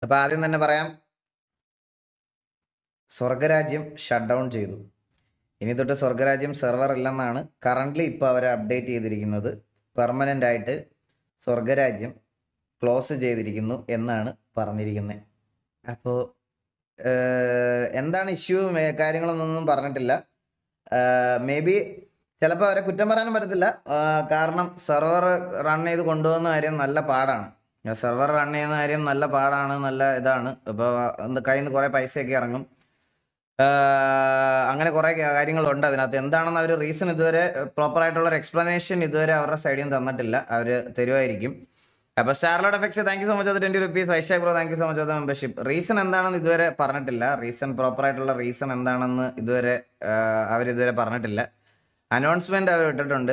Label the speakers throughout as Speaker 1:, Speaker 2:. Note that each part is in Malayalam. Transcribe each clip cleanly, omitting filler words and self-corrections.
Speaker 1: അപ്പോൾ ആദ്യം തന്നെ പറയാം, സ്വർഗരാജ്യം ഷട്ട് ഡൗൺ ചെയ്തു. ഇനി തൊട്ട് സ്വർഗരാജ്യം സെർവർ ഇല്ലെന്നാണ് കറൻ്റ്ലി ഇപ്പോൾ അവർ അപ്ഡേറ്റ് ചെയ്തിരിക്കുന്നത്. പെർമനൻ്റ് ആയിട്ട് സ്വർഗരാജ്യം ക്ലോസ് ചെയ്തിരിക്കുന്നു എന്നാണ് പറഞ്ഞിരിക്കുന്നത്. അപ്പോൾ എന്താണ് ഇഷ്യൂ കാര്യങ്ങളൊന്നും പറഞ്ഞിട്ടില്ല. മേ ബി ചിലപ്പോൾ അവരെ കുറ്റം പറയാനും പറ്റത്തില്ല. കാരണം സെർവർ റൺ ചെയ്ത് കൊണ്ടുപോകുന്ന കാര്യം നല്ല പാടാണ്. സെർവർ റൺ ചെയ്യുന്ന കാര്യം നല്ല പാടാണ്, നല്ല ഇതാണ്. ഇപ്പോൾ കയ്യിൽ നിന്ന് കുറേ പൈസയൊക്കെ ഇറങ്ങും. അങ്ങനെ കുറേ കാര്യങ്ങളുണ്ട് അതിനകത്ത്. എന്താണെന്ന് അവർ റീസൺ ഇതുവരെ പ്രോപ്പറായിട്ടുള്ളൊരു എക്സ്പ്ലനേഷൻ ഇതുവരെ അവരുടെ സൈഡിൽ നിന്ന് തന്നിട്ടില്ല. അവർ തരുമായിരിക്കും. അപ്പോൾ starlord effects thank you so much, 20 rupees. Vaishakh bro thank you so much for the membership. Reason എന്താണെന്ന് ഇതുവരെ പറഞ്ഞിട്ടില്ല. പ്രോപ്പറായിട്ടുള്ള റീസൺ എന്താണെന്ന് ഇതുവരെ അവരിതുവരെ പറഞ്ഞിട്ടില്ല. അനൗൺസ്മെൻറ്റ് അവർ ഇട്ടിട്ടുണ്ട്,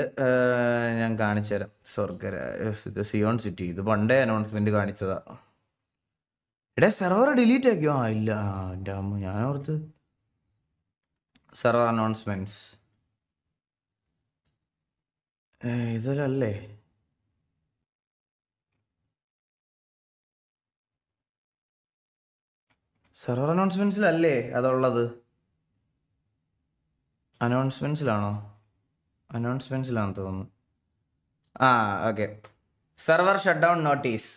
Speaker 1: ഞാൻ കാണിച്ചു തരാം. ഇത് സിയോൺ സിറ്റി, ഇത് പണ്ടേ അനൗൺസ്മെൻറ്റ് കാണിച്ചതാ. ഇവിടെ സെർവർ ഡിലീറ്റ് ആക്കിയോ? ഇല്ല, എൻ്റെ അമ്മ, ഞാനോർത്ത് സെർവർ അനൗൺസ്മെൻറ്റ്സ് ഇതിലല്ലേ. സെർവർ അനൗൺസ്മെൻറ്റ്സിലല്ലേ അതുള്ളത്? അനൗൺസ്മെൻറ്റ്സിലാണോ? അനൗൺസ്മെൻറ്റ്സിലാണെന്ന് തോന്നുന്നു. Okay. Server shut down notice.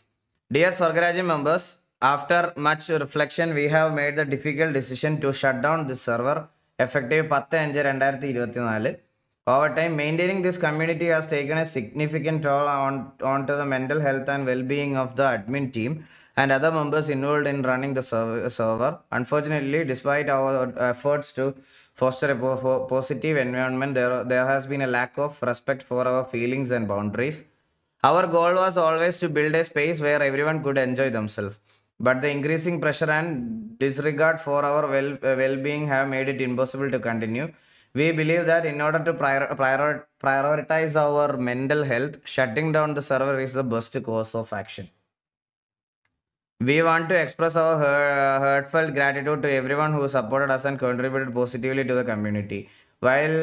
Speaker 1: Dear സ്വർഗരാജ്യം members, after much reflection we have made the difficult decision to shut down this server effective 10/5/2024. Over time, maintaining this community has taken a significant toll onto the mental health and well-being of the admin team and other members involved in running the server. Unfortunately, despite our efforts to foster a positive environment, there has been a lack of respect for our feelings and boundaries. Our goal was always to build a space where everyone could enjoy themselves. But the increasing pressure and disregard for our well-being have made it impossible to continue. We believe that in order to prioritize our mental health, shutting down the server is the best course of action. We want to express our heartfelt gratitude to everyone who supported us and contributed positively to the community. While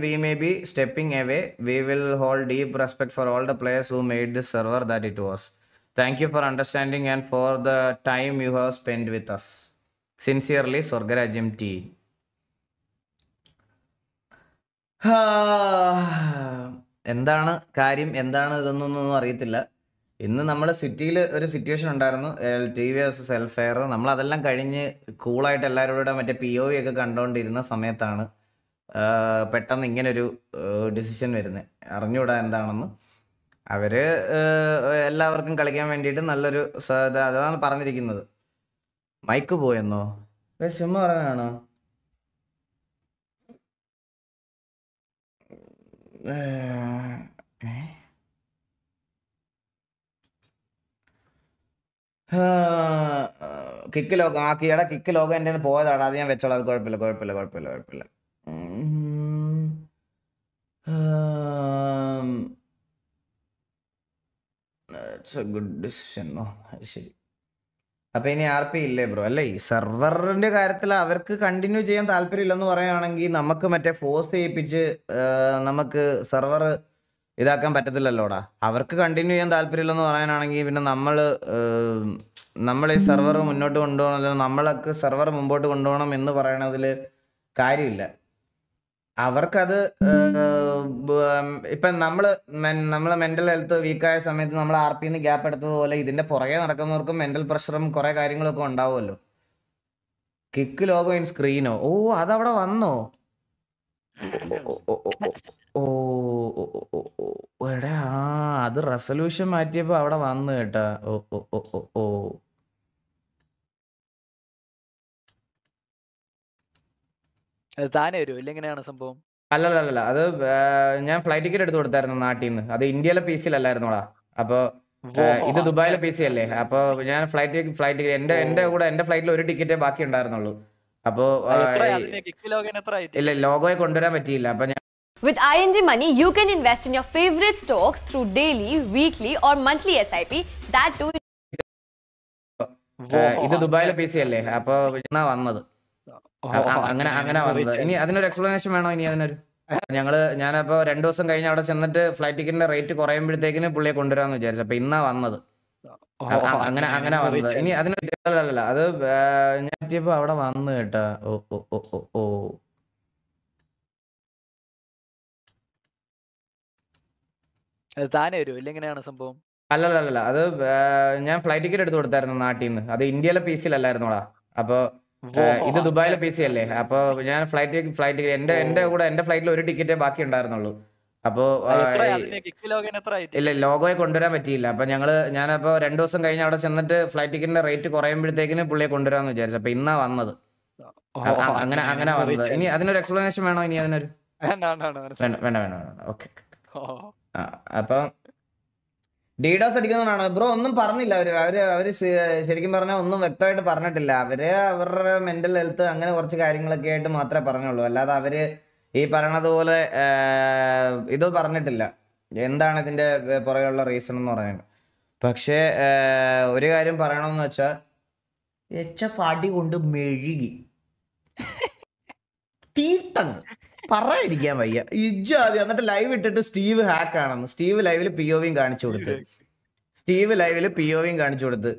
Speaker 1: we may be stepping away, we will hold deep respect for all the players who made this server that it was. Thank you for understanding and for the time you have spent with us. Sincerely, Swargarajyam team. എന്താണ് കാര്യം, എന്താണ് ഇതൊന്നും അറിയത്തില്ല. ഇന്ന് നമ്മൾ സിറ്റിയിൽ ഒരു സിറ്റുവേഷൻ ഉണ്ടായിരുന്നു, TV വേഴ്സസ് എൽഫെയർ. നമ്മളതെല്ലാം കഴിഞ്ഞ് കൂളായിട്ട് എല്ലാവരോടും മറ്റേ POV ഒക്കെ കണ്ടുകൊണ്ടിരുന്ന സമയത്താണ് പെട്ടെന്ന് ഇങ്ങനൊരു ഡിസിഷൻ വരുന്നത്. അറിഞ്ഞുകൂടാ എന്താണെന്ന്. അവർ എല്ലാവർക്കും കളിക്കാൻ വേണ്ടിയിട്ട് നല്ലൊരു അതാണ് പറഞ്ഞിരിക്കുന്നത്. മൈക്ക് പോയെന്നോ? ചുമ്മാ പറയാനാണോ? കിക്ക് ലോഗോ ആക്കിയടാ. കിക്ക് ലോഗോ എൻ്റെ പോയതാടാ, അത് ഞാൻ വെച്ചോളാം. അത് കുഴപ്പമില്ല. It's a good decision. ശരി. അപ്പം ഇനി RP ഇല്ലേ ബ്രോ? അല്ല, ഈ സെർവറിൻ്റെ കാര്യത്തിൽ അവർക്ക് കണ്ടിന്യൂ ചെയ്യാൻ താല്പര്യമില്ലെന്ന് പറയുകയാണെങ്കിൽ നമുക്ക് മറ്റേ ഫോഴ്സ് ചെയ്യിപ്പിച്ച് നമുക്ക് സെർവർ ഇതാക്കാൻ പറ്റത്തില്ലല്ലോടാ. അവർക്ക് കണ്ടിന്യൂ ചെയ്യാൻ താല്പര്യമില്ലെന്ന് പറയാനാണെങ്കിൽ പിന്നെ നമ്മൾ ഈ സെർവർ മുന്നോട്ട് കൊണ്ടുപോകണം, അല്ലെങ്കിൽ നമ്മളൊക്കെ സെർവർ മുമ്പോട്ട് കൊണ്ടുപോകണം എന്ന് പറയണതിൽ കാര്യമില്ല. അവർക്കത് ഇപ്പം നമ്മളെ മെൻ്റൽ ഹെൽത്ത് വീക്കായ സമയത്ത് നമ്മൾ RPന്ന് ഗ്യാപ്പ് എടുത്തതുപോലെ ഇതിൻ്റെ പുറകെ നടക്കുന്നവർക്കും മെൻ്റൽ പ്രഷറും കുറേ കാര്യങ്ങളൊക്കെ ഉണ്ടാവുമല്ലോ. കിക്ക് ലോഗോ ഇൻ സ്ക്രീനോ? അതവിടെ വന്നോ? എടാ, അത് റെസൊല്യൂഷൻ മാറ്റിയപ്പോൾ അവിടെ വന്നു കേട്ടാ. അല്ലല്ല, അത് ഞാൻ ഫ്ലൈറ്റ് ടിക്കറ്റ് എടുത്ത് കൊടുത്തായിരുന്നു നാട്ടിൽ നിന്ന്. അത് ഇന്ത്യയിലെ PC-ലല്ലായിരുന്നോടാ. അപ്പോൾ ഇത് ദുബായിലെ PC അല്ലേ. അപ്പോൾ ഞാൻ ഫ്ലൈറ്റ് എന്റെ കൂടെ എൻ്റെ ഫ്ലൈറ്റിൽ ഒരു ടിക്കറ്റേ ബാക്കി ഉണ്ടായിരുന്നുള്ളൂ. അപ്പോൾ ഇല്ല, ലോഗോയെ കൊണ്ടുവരാൻ പറ്റിയില്ല. അപ്പൊ ഞാൻ
Speaker 2: With ING Money, you can invest in your favorite stocks through daily, weekly or monthly SIP. That too.
Speaker 1: ഇത് ദുബായിലെ PC അല്ലേ. അപ്പോൾ വന്നത് അങ്ങനെ വന്നത്. ഇനി അതിനൊരു എക്സ്പ്ലനേഷൻ വേണോ? ഇനി അതിനൊരു ഞാനപ്പോൾ 2 ദിവസം കഴിഞ്ഞ് അവിടെ ചെന്നിട്ട് ഫ്ലൈറ്റ് ടിക്കറ്റിന്റെ റേറ്റ് കുറയുമ്പോഴത്തേക്കിന് പുള്ളിയെ കൊണ്ടുവരാമെന്ന് വിചാരിച്ചു. അപ്പോൾ ഇന്നാ വന്നത്. അങ്ങനെ അങ്ങനെ വന്നത്. ഇനി അതിന് അല്ലല്ല അത് ഞാൻ എത്തിയപ്പോ അവിടെ വന്നു കേട്ടാ. ഓ ഓ ഓ ഓ ഓ
Speaker 3: താനെ വരുമോ ഇല്ല എങ്ങനെയാണ് സംഭവം?
Speaker 1: അല്ലല്ല അത് ഞാൻ ഫ്ലൈറ്റ് ടിക്കറ്റ് എടുത്ത് കൊടുത്തായിരുന്നു നാട്ടിൽ നിന്ന്. അത് ഇന്ത്യയിലെ പി സിയിലല്ലായിരുന്നോടാ. അപ്പൊ ഇത് ദുബായിലെ പി സി അല്ലേ. അപ്പൊ ഞാൻ ഫ്ലൈറ്റ് എന്റെ കൂടെ എന്റെ ഫ്ലൈറ്റിൽ ഒരു ടിക്കറ്റേ ബാക്കി ഉണ്ടായിരുന്നുള്ളൂ. അപ്പൊ ഇല്ല ലോഗോയെ കൊണ്ടുവരാൻ പറ്റിയില്ല. അപ്പൊ ഞാനപ്പോ 2 ദിവസം കഴിഞ്ഞ് അവിടെ ചെന്നിട്ട് ഫ്ലൈറ്റ് ടിക്കറ്റിന്റെ റേറ്റ് കുറയുമ്പോഴത്തേക്കിന് പുള്ളിയെ കൊണ്ടുവരാന്ന് വിചാരിച്ചു. അപ്പൊ ഇന്നാ വന്നത്. അങ്ങനെ വന്നത്. ഇനി അതിനൊരു എക്സ്പ്ലനേഷൻ വേണോ? ഇനി അതിനൊരു വേണ്ട. ഓക്കെ. അപ്പൊ ഡീഡോസ് അടിക്കുന്നതാണോ ബ്രോ? ഒന്നും പറഞ്ഞില്ല അവര് ശരിക്കും പറഞ്ഞാൽ ഒന്നും വ്യക്തമായിട്ട് പറഞ്ഞിട്ടില്ല. അവരുടെ മെന്റൽ ഹെൽത്ത് അങ്ങനെ കുറച്ച് കാര്യങ്ങളൊക്കെ ആയിട്ട് മാത്രമേ പറഞ്ഞുള്ളൂ. അല്ലാതെ അവര് ഈ പറയണത് പോലെ ഇത് പറഞ്ഞിട്ടില്ല എന്താണ് ഇതിന്റെ പുറകെയുള്ള റീസൺ എന്ന് പറയുന്നത്. പക്ഷേ ഒരു കാര്യം പറയണമെന്ന് വെച്ചാൽ HF അടി കൊണ്ട് മെഴുകി തീട്ടങ്ങ് പറയാതിരിക്കാൻ വയ്യ. ഇജ്ജാതി എന്നിട്ട് ലൈവ് ഇട്ടിട്ട് സ്റ്റീവ് ഹാക്ക് ആണെന്ന്. സ്റ്റീവ് ലൈവില് POVയും കാണിച്ചു കൊടുത്ത്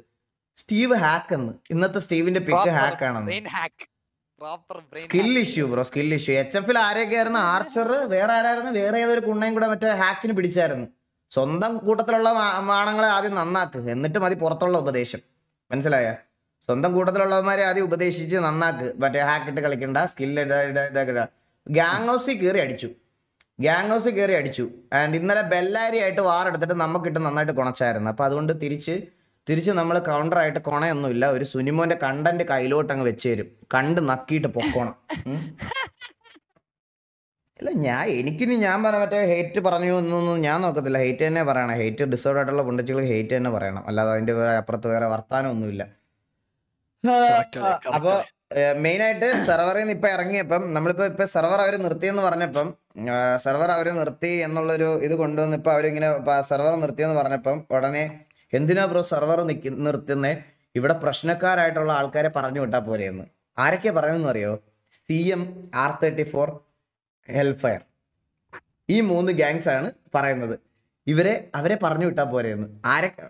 Speaker 1: സ്റ്റീവ് ഹാക്ക് എന്ന്. ഇന്നത്തെ സ്റ്റീവിന്റെ പിക്ക് ഹാക്ക് ആണെന്ന്. Skill issue bro, skill issue. HF ആരൊക്കെ ആയിരുന്നു? ആർച്ചർ, വേറെ ആരായിരുന്നു? വേറെ ഏതൊരു കുണ്ണയും കൂടെ മറ്റേ ഹാക്കിന് പിടിച്ചായിരുന്നു. സ്വന്തം കൂട്ടത്തിലുള്ള മാണങ്ങളെ ആദ്യം നന്നാക്ക്, എന്നിട്ട് മതി പുറത്തുള്ള ഉപദേശം. മനസ്സിലായ? സ്വന്തം കൂട്ടത്തിലുള്ളവന്മാരെ ആദ്യം ഉപദേശിച്ച് നന്നാക്ക്. മറ്റേ ഹാക്കിട്ട് കളിക്കണ്ട, സ്കില്ല് ഇതാക്കിട. ഗ്യാങ് ഹൗസിൽ കയറി അടിച്ചു. ആൻഡ് ഇന്നലെ ബെല്ലാരി ആയിട്ട് വാറെടുത്തിട്ട് നമുക്കിട്ട് നന്നായിട്ട് കുണച്ചായിരുന്നു. അപ്പൊ അതുകൊണ്ട് തിരിച്ച് നമ്മൾ കൗണ്ടർ ആയിട്ട് കൊണയൊന്നുമില്ല. ഒരു സുനിമോന്റെ കണ്ടന്റ് കയ്യിലോട്ട് അങ്ങ് വെച്ച് തരും. കണ്ട് നക്കിയിട്ട് പൊക്കോണം. ഇല്ല ഞാൻ പറഞ്ഞ മറ്റേ ഹെയ്റ്റ് പറഞ്ഞു എന്നൊന്നും ഞാൻ നോക്കത്തില്ല. ഹെയ്റ്റ് തന്നെ പറയണം. ഹെയ്റ്റ് ഡിസേർവ് ആയിട്ടുള്ള പുണ്ടച്ചികൾ ഹെയ്റ്റ് തന്നെ പറയണം. അല്ലാതെ അതിന്റെ അപ്പുറത്ത് വേറെ വർത്താനം ഒന്നുമില്ല. അപ്പൊ മെയിൻ ആയിട്ട് സെർവറിൽ നിന്ന് ഇപ്പൊ ഇറങ്ങിയപ്പം നമ്മളിപ്പോ സെർവർ അവര് നിർത്തിയെന്ന് പറഞ്ഞപ്പം സെർവർ അവര് നിർത്തി എന്നുള്ളൊരു ഇത് കൊണ്ടുവന്ന് ഇപ്പൊ അവരിങ്ങനെ സെർവർ നിർത്തിയെന്ന് പറഞ്ഞപ്പം ഉടനെ എന്തിനാ ബ്രോ സെർവർ നിർത്തുന്നേ? ഇവിടെ പ്രശ്നക്കാരായിട്ടുള്ള ആൾക്കാരെ പറഞ്ഞു വിട്ടാ പോരെയെന്ന്. ആരൊക്കെയാ പറയുന്നതെന്ന് അറിയോ? CM, R34, ഹെൽഫയർ. ഈ 3 ഗാങ്സ് ആണ് പറയുന്നത്. അവരെ പറഞ്ഞു വിട്ടാ പോരെയെന്ന്. ആരൊക്കെ?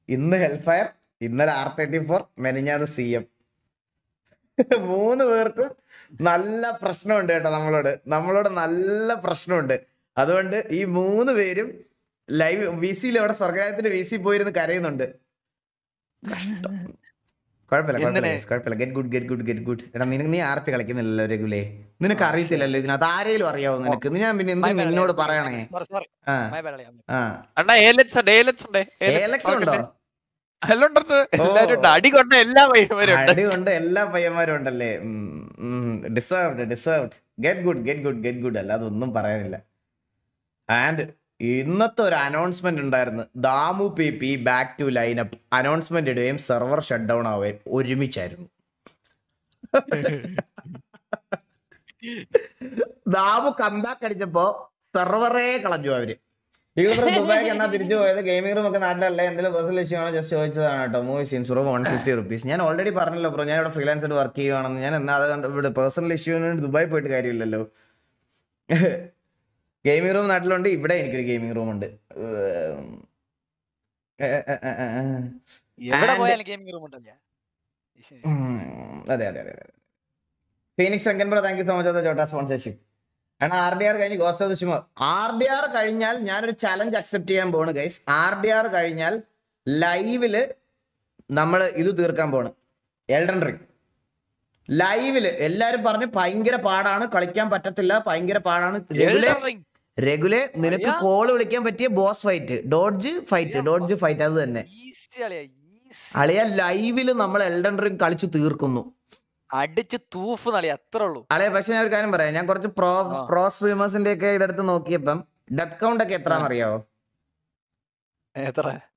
Speaker 1: ഇന്ന് ഹെൽഫയർ, ഇന്നലെ R34, മെനിഞ്ഞാന്ന് CM. 3 പേർക്കും നല്ല പ്രശ്നമുണ്ട് കേട്ടോ. നമ്മളോട് നല്ല പ്രശ്നമുണ്ട്. അതുകൊണ്ട് ഈ 3 പേരും ലൈവ് VCയിൽ ഇവിടെ സ്വർഗരാജ്യത്തിന്റെ VC പോയിരുന്ന് കരയുന്നുണ്ട്. കുഴപ്പമില്ല. Get good. എടാ നീ RP കളിക്കുന്നില്ലല്ലോ രഘുലേ. നിനക്ക് അറിയത്തില്ലല്ലോ ഇതിനകത്ത് ആരെങ്കിലും അറിയാവോ നിനക്ക്? ഞാൻ പിന്നെ എന്തിനും നിന്നോട് പറയണേ. ഏലക്സ് ഉണ്ടോ?
Speaker 3: അടി കൊണ്ട് എല്ലാ
Speaker 1: പയ്യന്മാരും ഉണ്ടല്ലേ. ഡിസേർവ്ഡ്. Get good. അല്ലാതെ ഒന്നും പറയാനില്ല. ആൻഡ് ഇന്നത്തെ ഒരു അനൗൺസ്മെന്റ് ഉണ്ടായിരുന്നു. Damu PP back to lineup. Announcement ഇടുകയും സെർവർ ഷട്ട് ഡൗൺ ആവുകയും ഒരുമിച്ചായിരുന്നു. ദാമു കംബാക്ക് അടിച്ചപ്പോ സെർവറേ കളഞ്ഞു അവര്. ദുബായിക്ക് എന്നാ തിരിച്ചു പോയത്? ഗെയിമിംഗ് റൂം ഒക്കെ നാട്ടിലല്ലേ? എന്തെങ്കിലും പേഴ്സണൽ ഇഷ്യൂ ആണോ? ജസ്റ്റ് ചോദിച്ചതാണ് കേട്ടോ. Movie scenes 150 rupees. ഞാൻ ഓൾറെഡി പറഞ്ഞല്ലോ ബ്രോ, ഞാൻ ഇവിടെ ഫ്രീലാൻസ് ആയിട്ട് വർക്ക് ചെയ്യുവാണെന്ന്. ഞാൻ എന്നാ അത് കണ്ട് ഇവിടെ പേഴ്സണൽ ഇഷ്യൂവിന് ദുബായി പോയിട്ട് കാര്യമില്ലല്ലോ. ഗെയിമിംഗ് റൂം നാട്ടിലുണ്ട്, ഇവിടെ എനിക്കൊരു ഗെയിമിംഗ് റൂം ഉണ്ട്. അതെ. Phoenix second thank you so much ചോട്ടാ സ്പോൺസർഷിപ്പ്. കാരണം RDR കഴിഞ്ഞ് ഗോസ്റ്റ് ഓഫ് ദുഷിമോ RDR കഴിഞ്ഞാൽ ഞാനൊരു ചലഞ്ച് അക്സെപ്റ്റ് ചെയ്യാൻ പോണ് ഗൈസ്. RDR കഴിഞ്ഞാൽ ലൈവില് നമ്മൾ ഇത് തീർക്കാൻ പോണ്. എൽഡൻ റിംഗ് ലൈവില്. എല്ലാരും പറഞ്ഞു ഭയങ്കര പാടാണ്, കളിക്കാൻ പറ്റത്തില്ല, ഭയങ്കര പാടാണ്. റെഗുലേ നിനക്ക് കോള് വിളിക്കാൻ പറ്റിയ ബോസ് ഫൈറ്റ്, ഡോഡ്ജ് ഫൈറ്റ് അത് തന്നെ അളിയ. ലൈവില് നമ്മൾ എൽഡൻ റിംഗ് കളിച്ചു തീർക്കുന്നു.
Speaker 3: അടിച്ച് തൂഫ് നളിയ അത്രേ ഉള്ളൂ
Speaker 1: അളിയ. പക്ഷെ ഞാൻ ഒരു കാര്യം പറയാം, ഞാൻ കുറച്ച് പ്രോ സ്ട്രീമേഴ്സിന്റെ ഒക്കെ ഇതെടുത്ത് നോക്കിയപ്പം ഡെത്ത് കൗണ്ട് ഒക്കെ എത്രയാണെന്ന് അറിയാവോ?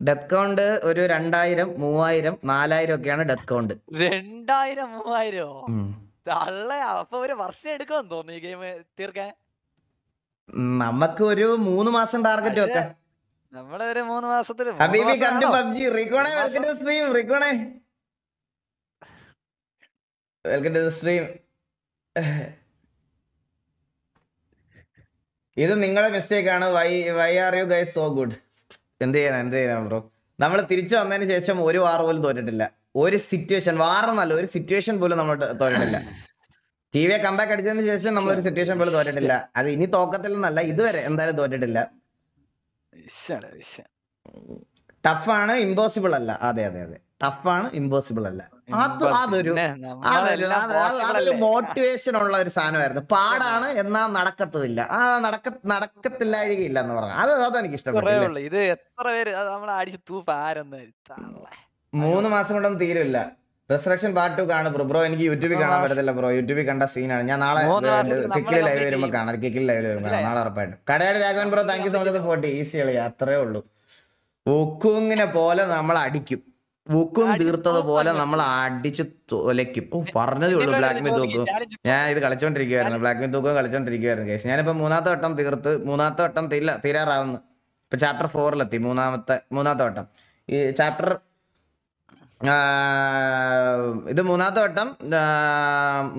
Speaker 1: ഡെത്ത് കൗണ്ട് ഒരു 2000, 3000, 4000 ഒക്കെയാണ് ഡെത്ത് കൗണ്ട്.
Speaker 3: 2000, 3000 അപ്പൊ ഒരു വർഷം എടുക്കുമെന്ന് തോന്നുന്നു ഈ ഗെയിം തീർക്കാൻ.
Speaker 1: നമുക്ക് ഒരു 3 മാസം ടാർഗറ്റ് വെക്കാം.
Speaker 3: നമ്മളെ ഒരു 3 മാസത്തില്
Speaker 1: ഹബീബി കം ടു PUBG. റിക്കോണേ വെൽക്കം ടു സ്ട്രീം. റിക്കോണേ വെൽക്കം ടു സ്ട്രീം. ഇത് നിങ്ങളുടെ മിസ്റ്റേക്ക് ആണ്. Why are you guys so good? എന്ത് ചെയ്യാനാ ബ്രോ? നമ്മൾ തിരിച്ചു വന്നതിന് ശേഷം ഒരു വാർ പോലും തോറ്റിട്ടില്ല. ഒരു സിറ്റുവേഷൻ, വാറെന്നല്ല, ഒരു സിറ്റുവേഷൻ പോലും നമ്മൾ തോറ്റിട്ടില്ല. ടി വിയെ കമ്പാക്ക് അടിച്ചതിന് ശേഷം നമ്മളൊരു സിറ്റുവേഷൻ പോലും തോറ്റിട്ടില്ല. അത് ഇനി തോക്കത്തില്ലെന്നല്ല, ഇതുവരെ എന്തായാലും തോറ്റിട്ടില്ല. ടഫാണ്, ഇമ്പോസിബിൾ അല്ല. അതെ അതെ അതെ, ടഫാണ്, ഇമ്പോസിബിൾ അല്ല. അതൊരു മോട്ടിവേഷൻ ഉള്ള ഒരു സാധനമായിരുന്നു. പാടാണ് എന്നാ നടക്കത്തുമില്ല, നടക്കത്തില്ലാഴികയില്ല എന്ന് പറഞ്ഞു. അതെനിക്ക് ഇഷ്ടപ്പെട്ടില്ല.
Speaker 3: ഇത് എത്ര പേര് നമ്മളെ അടിച്ച് തൂപ്പാരെന്ന്
Speaker 1: 3 മാസം കൊണ്ടൊന്നും തീരില്ല. റിസറക്ഷൻ പാർട്ട് 2 കാണും ബ്രോ. എനിക്ക് യൂട്യൂബിൽ കാണാൻ പറ്റത്തില്ല ബ്രോ. യൂട്യൂബിൽ കണ്ട സീനാണ്. ഞാൻ നാളെ കിക്കിൽ ലൈവ് വരുമ്പോ കാണാം. കിക്കിൽ ലൈവ് വരുമ്പോ നാളെ ഉറപ്പായിട്ടും. Kadayad Raghavan bro, thank you so much. 40 easy കളി, അത്രേ ഉള്ളൂ. വുക്കുങ്ങിനെ പോലെ നമ്മൾ അടിക്കും. വുക്കും തീർത്തതുപോലെ നമ്മൾ അടിച്ച് തൊലയ്ക്കും. പറഞ്ഞതേ ഉള്ളൂ. ബ്ലാക്ക് മിത്ത് തൂക്കും ഞാൻ ഇത് കളിച്ചോണ്ടിരിക്കുവായിരുന്നു. ബ്ലാക്ക് മിത്ത് തൂക്കം കളിച്ചോണ്ടിരിക്കുവായിരുന്നു കേസ്. ഞാനിപ്പോ 3ാമത്തെ വട്ടം തീർത്ത്, 3ാമത്തെ വട്ടം തീരാറാവുന്നു. ഇപ്പൊ ചാപ്റ്റർ 4 മൂന്നാമത്തെ വട്ടം. ഈ ചാപ്റ്റർ ഇത് 3ാമത്തെ വട്ടം.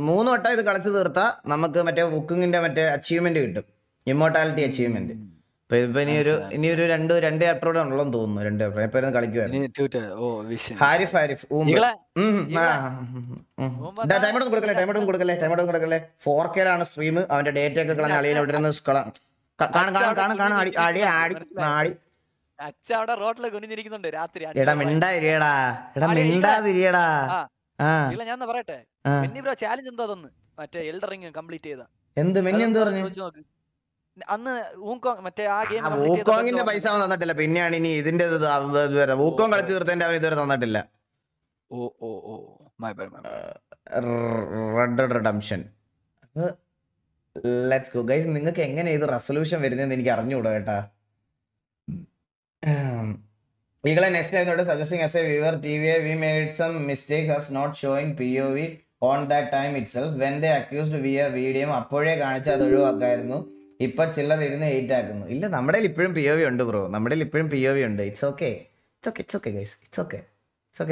Speaker 1: 3 വട്ടം ഇത് കളിച്ചു തീർത്താ നമുക്ക് മറ്റേ വുക്കിങ്ങിന്റെ മറ്റേ അച്ചീവ്മെന്റ് കിട്ടും, ഇമ്മോർട്ടാലിറ്റി അച്ചീവ്മെന്റ്. ഇപ്പൊ ഇനിയൊരു 2 ചാപ്റ്റർ കൂടെ ഉള്ളതെന്ന് തോന്നുന്നു. 2 ചാപ്റ്റർ ഇപ്പൊ കളിക്കുവായിരുന്നു. ഹാരിഫ് ടൈമോട്ടൊന്നും കൊടുക്കല്ലേ. 4K stream. അവന്റെ ഡേറ്റ ഒക്കെ കളഞ്ഞ അളിയൻ ഇവിടെ നിന്ന്
Speaker 3: ഞാൻ പറയട്ടെ, ചാലഞ്ച് എന്തോ മറ്റേ എൽഡർ റിംഗ് കംപ്ലീറ്റ് ചെയ്ത
Speaker 1: എന്ത് മെന്നി എന്ത് പറഞ്ഞു
Speaker 3: അന്ന് മറ്റേ ആ ഗെയിം
Speaker 1: വൂക്കോങ്ങിന്റെ പൈസ അവൻ തന്നിട്ടില്ല. പിന്നെയാണ് ഇനി ഇതിന്റെ വൂക്കോങ് കളിച്ച് തീർത്തതിന്റെ അവൻ ഇതുവരെ തന്നിട്ടില്ല. Red dead redemption. Let's go guys. നിങ്ങൾക്ക് എങ്ങനെ ഇത് റെസൊല്യൂഷൻ വരുന്നതെന്ന് എനിക്ക് അറിഞ്ഞുകൂടാ കേട്ടാ. ഈകളെ നെക്സ്റ്റ് ആയതുകൊണ്ട് suggesting S A viewer TVA we made some mistake as not showing POV on that time itself when they accused via video. അപ്പോഴേ കാണിച്ച അത് ഒഴിവാക്കായിരുന്നു. ഇപ്പൊ ചില്ലർ ഇരുന്ന് ഹേറ്റ് ആക്കുന്നു. ഇല്ല, നമ്മുടെ ഇപ്പോഴും POV ഉണ്ട് ബ്രോ. നമ്മുടെ ഇപ്പോഴും POV ഉണ്ട്. It's okay guys, it's okay.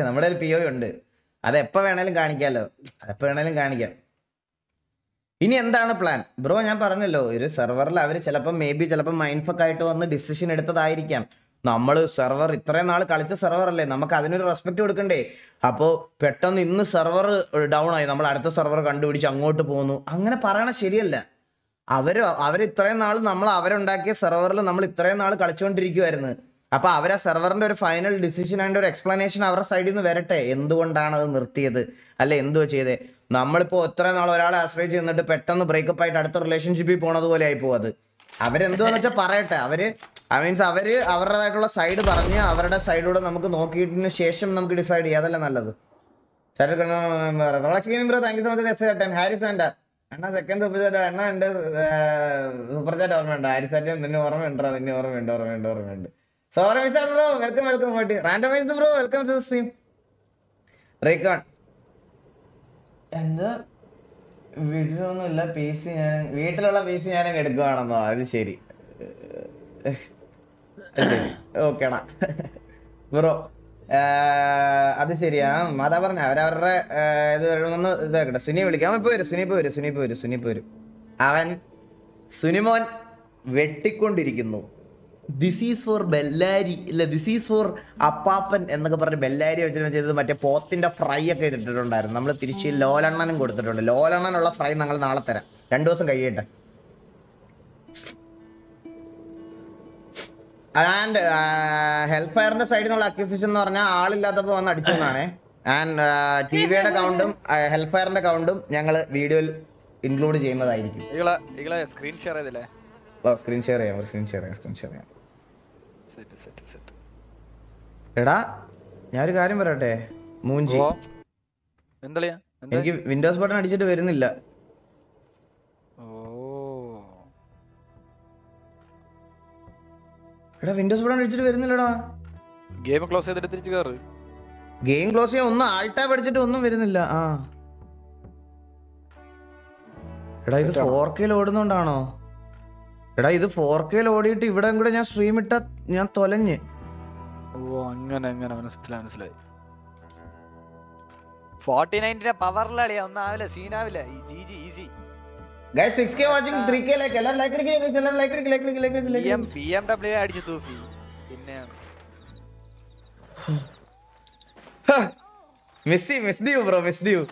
Speaker 1: നമ്മുടെ POV ഉണ്ട്. അത് എപ്പോ വേണേലും കാണിക്കാമല്ലോ, കാണിക്കാം. ഇനി എന്താണ് പ്ലാൻ ബ്രോ? ഞാൻ പറഞ്ഞല്ലോ, ഒരു സെർവറിൽ അവർ ചിലപ്പോൾ ചിലപ്പോൾ മൈൻഡ് ഫക്ക് ആയിട്ട് വന്ന് ഡിസിഷൻ എടുത്തതായിരിക്കാം. നമ്മൾ സെർവർ ഇത്രയും നാൾ കളിച്ച സെർവർ അല്ലേ, നമുക്ക് അതിനൊരു റെസ്പെക്ട് കൊടുക്കണ്ടേ? അപ്പോൾ പെട്ടെന്ന് ഇന്ന് സെർവർ ഡൗൺ ആയി, നമ്മൾ അടുത്ത സെർവർ കണ്ടുപിടിച്ച് അങ്ങോട്ട് പോകുന്നു, അങ്ങനെ പറയണ ശരിയല്ല. അവർ ഇത്രയും നാൾ നമ്മൾ അവരുണ്ടാക്കിയ സെർവറിൽ നമ്മൾ ഇത്രയും നാൾ കളിച്ചുകൊണ്ടിരിക്കുമായിരുന്നു. അപ്പൊ അവരാ സെർവറിന്റെ ഒരു ഫൈനൽ ഡിസിഷൻ ആൻഡ് ഒരു എക്സ്പ്ലനേഷൻ അവരുടെ സൈഡിൽ നിന്ന് വരട്ടെ. എന്തുകൊണ്ടാണ് അത് നിർത്തിയത്, അല്ലെ എന്തുവാ ചെയ്തേ? നമ്മളിപ്പോ ഇത്രയും നാൾ ഒരാളെ ആശ്രയിച്ച് നിന്നിട്ട് പെട്ടെന്ന് ബ്രേക്കപ്പ് ആയിട്ട് അടുത്ത റിലേഷൻഷിപ്പിൽ പോണത് പോലെ ആയി പോകും. അത് അവരെന്തുവാന്ന് വെച്ചാൽ പറയട്ടെ. അവര് അവരുടേതായിട്ടുള്ള സൈഡ് പറഞ്ഞ് അവരുടെ സൈഡിലൂടെ നമുക്ക് നോക്കിയതിന് ശേഷം നമുക്ക് ഡിസൈഡ് ചെയ്യാം. അതല്ല നല്ലത്. ഹാരിസ് വേണ്ട അണ്ണാ, സെക്കൻഡ് അണ്ണ എന്റെ സൂപ്പർ ചാറ്റ് ഓർമ്മയുണ്ട്. ഹാരിസ് ചാറ്റ് നിന്നെ ഓർമ്മയുണ്ടോ? നിന്നെ ഓർമ്മയുണ്ട്. Sorry miss bro, welcome randomized bro, welcome to the stream. Recon എന്താ വീട്ടിലൊന്നുമില്ല, PC ഞാൻ വീട്ടിലുള്ള PC ഞാനങ്ങ് എടുക്കുവാണെന്നോ? അത് ശരി, ഓക്കേടാ ബ്രോ. അത് ശരിയാ, അതാ പറഞ്ഞ അവരവരുടെ ഇത് ഒന്ന് ഇതാക്കട്ടെ. സുനി വിളിക്കാം. ഇപ്പൊ വരും, സുനി വരും. അവൻ സുനിമോൻ വെട്ടിക്കൊണ്ടിരിക്കുന്നു. ദിസ് ഈസ് ഫോർ ബെല്ലാരി, ഇല്ല ദിസ് ഈസ് ഫോർ അപ്പാപ്പൻ എന്നൊക്കെ പറഞ്ഞ് ബെല്ലാരി വെച്ചിട്ട് മറ്റേ പോത്തിന്റെ ഫ്രൈ ഒക്കെ ഇട്ടിട്ടുണ്ടായിരുന്നു. നമ്മൾ തിരിച്ച് ലോലണ്ണനും കൊടുത്തിട്ടുണ്ട്. ലോലണ്ണനുള്ള ഫ്രൈ ഞങ്ങൾ നാളെ തരാം, 2 ദിവസം കഴിയട്ടെ. ആൻഡ് ഹെൽപ്പ് ഫയറിന്റെ സൈഡിൽ നിന്നുള്ള അക്യൂസിഷൻ എന്ന് പറഞ്ഞാൽ ആളില്ലാത്തപ്പോ വന്ന് അടിച്ചു എന്നാണ്. ആൻഡ് TVയുടെ അക്കൗണ്ടും ഹെൽപ്പ് ഫയറിന്റെ അക്കൗണ്ടും ഞങ്ങൾ വീഡിയോയിൽ ഇൻക്ലൂഡ് ചെയ്യുന്നതായിരിക്കും. സ്ക്രീൻ ഷെയർ ചെയ്യാം. എടാ ഞാനൊരു കാര്യം പറയട്ടെ മൂഞ്ചി, എനിക്ക് വിൻഡോസ് ബട്ടൺ അടിച്ചിട്ട് വരുന്നില്ല. എടാ വിൻഡോസ് ബട്ടൺ അടിച്ചിട്ട് വരുന്നില്ലടാ.
Speaker 3: ഗെയിം ക്ലോസ് ചെയ്തിട്ട് തിരിച്ചു കയറ്.
Speaker 1: ഗെയിം ക്ലോസ് ചെയ്യാൻ ഒന്ന് ആൾട്ട് ടാബ് അടിച്ചിട്ട് ഒന്നും വരുന്നില്ല. എടാ ഇത് 4K ഓടുന്നോണ്ടാണോ? എടാ ഇത് 4K ഓടിയിട്ട് ഇവിടെ കൂടെ ഞാൻ സ്ട്രീം ഇട്ട ഞാൻ തൊലഞ്ഞ്.
Speaker 3: അങ്ങനെ മനസ്സിലായി. 49ന്റെ പവറിലടിയാ, ഒന്നും ആവില്ല, സീനാവില്ല. Easy
Speaker 1: guys 6K watching 3K like എല്ലാവരും ലൈക്ക് അടിക്കുക.
Speaker 3: BMW അടിച്ചു തൂക്കി. പിന്നെ
Speaker 1: miss you bro, miss U.